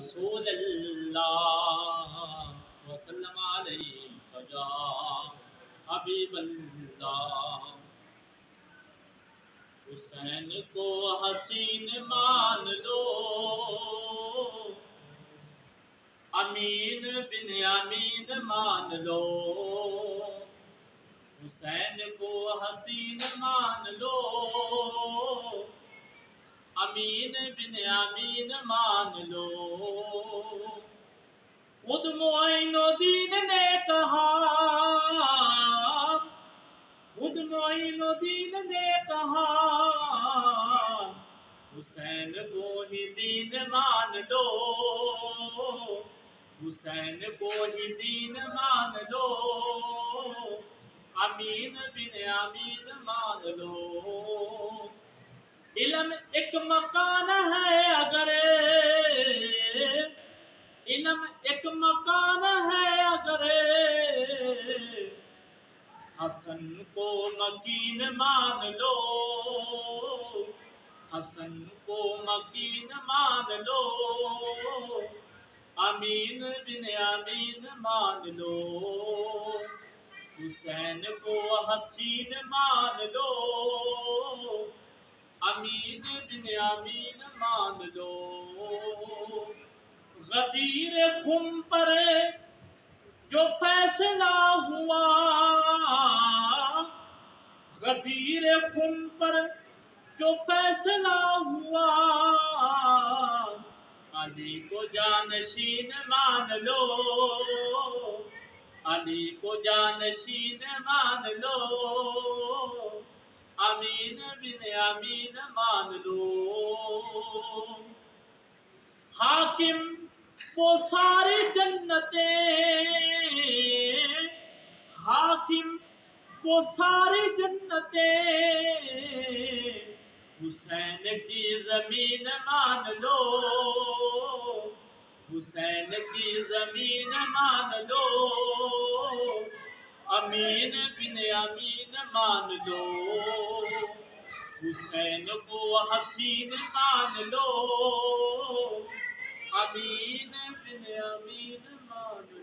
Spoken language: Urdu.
رسول اللہ وسلم علیہ یا حبیب اللہ۔ حسین کو حسین مان لو، امین بن امین مان لو۔ حسین کو حسین مان لو، امین بن امین مان لو۔ خود معین الدین نے کہا، خود معین الدین نے کہا، حسین کو ہی دین مان لو، حسین کو ہی دین مان لو، امین بن امین مان لو۔ علم ایک مکان ہے اگر، علم ایک مکان ہے اگر، حسن کو مکین مان لو، حسن کو مکین مان لو، امین بن امین مان لو۔ حسین کو حسین مان لو، امین بن امین مان لو۔ غدیر خم پر جو فیصلہ ہوا، غدیر خم پر جو فیصلہ ہوا، علی کو جانشین مان لو، علی کو جانشین مان لو، امین بن امین مان لو۔ حاکم وہ ساری جنتیں، حاکم وہ ساری جنتیں، حسین کی زمین مان لو، حسین کی زمین مان لو، امین بن امین مان لو۔ حسین کو حسین مان لو، امین بن امین مان لو۔